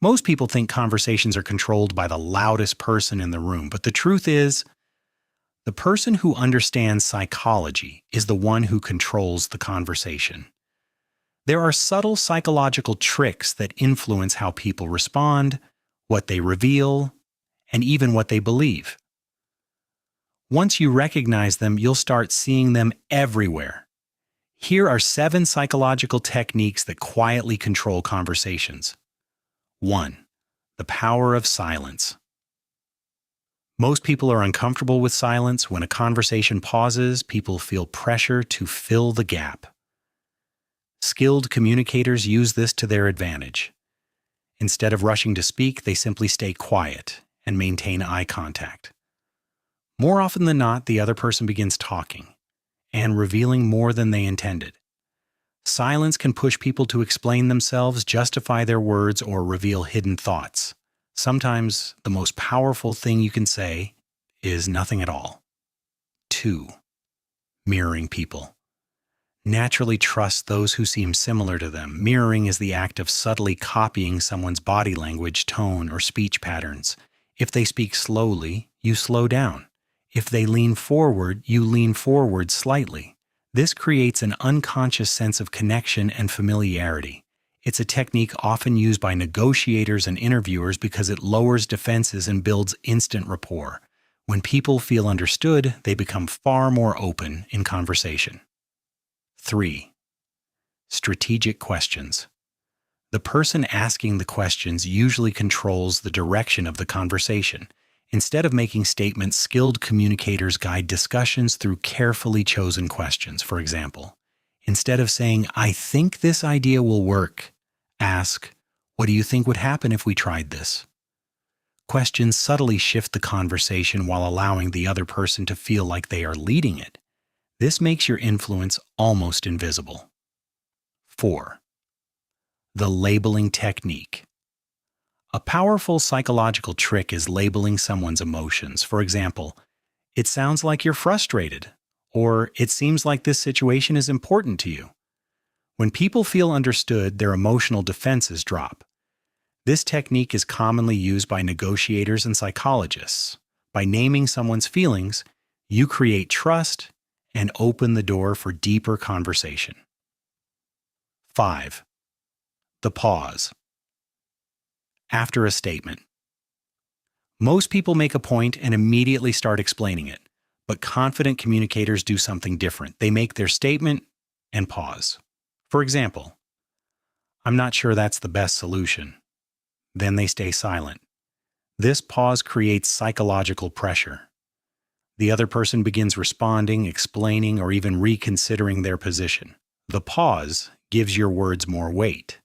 Most people think conversations are controlled by the loudest person in the room, but the truth is, the person who understands psychology is the one who controls the conversation. There are subtle psychological tricks that influence how people respond, what they reveal, and even what they believe. Once you recognize them, you'll start seeing them everywhere. Here are 7 psychological techniques that quietly control conversations. 1. The power of silence. Most people are uncomfortable with silence. When a conversation pauses, people feel pressure to fill the gap. Skilled communicators use this to their advantage. Instead of rushing to speak, they simply stay quiet and maintain eye contact. More often than not, the other person begins talking and revealing more than they intended. Silence can push people to explain themselves, justify their words, or reveal hidden thoughts. Sometimes the most powerful thing you can say is nothing at all. 2. Mirroring people. Naturally trust those who seem similar to them. Mirroring is the act of subtly copying someone's body language, tone, or speech patterns. If they speak slowly, you slow down. If they lean forward, you lean forward slightly. This creates an unconscious sense of connection and familiarity. It's a technique often used by negotiators and interviewers because it lowers defenses and builds instant rapport. When people feel understood, they become far more open in conversation. 3. Strategic questions. The person asking the questions usually controls the direction of the conversation. Instead of making statements, skilled communicators guide discussions through carefully chosen questions. For example, instead of saying, "I think this idea will work," ask, "What do you think would happen if we tried this?" Questions subtly shift the conversation while allowing the other person to feel like they are leading it. This makes your influence almost invisible. 4. The labeling technique. A powerful psychological trick is labeling someone's emotions. For example, "It sounds like you're frustrated," or "It seems like this situation is important to you." When people feel understood, their emotional defenses drop. This technique is commonly used by negotiators and psychologists. By naming someone's feelings, you create trust and open the door for deeper conversation. 5. The pause. After a statement. Most people make a point and immediately start explaining it, but confident communicators do something different. They make their statement and pause. For example, "I'm not sure that's the best solution." Then they stay silent. This pause creates psychological pressure. The other person begins responding, explaining, or even reconsidering their position. The pause gives your words more weight.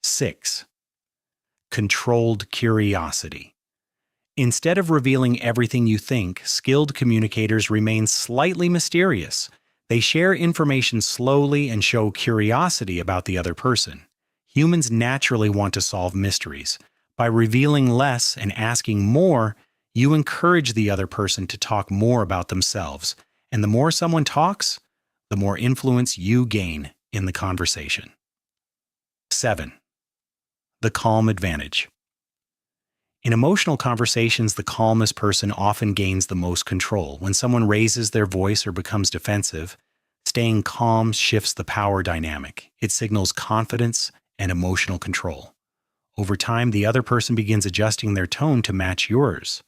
6. Controlled curiosity. Instead of revealing everything you think, skilled communicators remain slightly mysterious. They share information slowly and show curiosity about the other person. Humans naturally want to solve mysteries. By revealing less and asking more, you encourage the other person to talk more about themselves. And the more someone talks, the more influence you gain in the conversation. 7. The calm advantage. In emotional conversations, the calmest person often gains the most control. When someone raises their voice or becomes defensive, staying calm shifts the power dynamic. It signals confidence and emotional control. Over time, the other person begins adjusting their tone to match yours.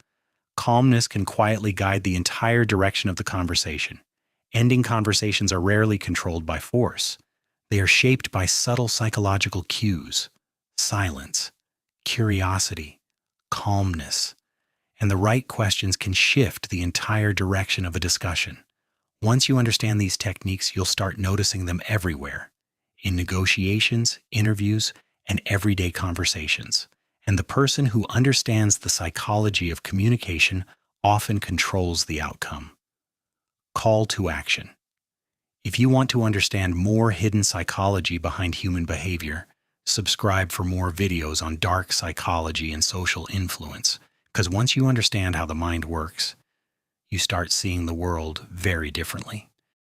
Calmness can quietly guide the entire direction of the conversation. Ending conversations are rarely controlled by force. They are shaped by subtle psychological cues: silence, curiosity, calmness, and the right questions can shift the entire direction of a discussion. Once you understand these techniques, you'll start noticing them everywhere, in negotiations, interviews, and everyday conversations. And the person who understands the psychology of communication often controls the outcome. Call to action. If you want to understand more hidden psychology behind human behavior, subscribe for more videos on dark psychology and social influence, because once you understand how the mind works, you start seeing the world very differently.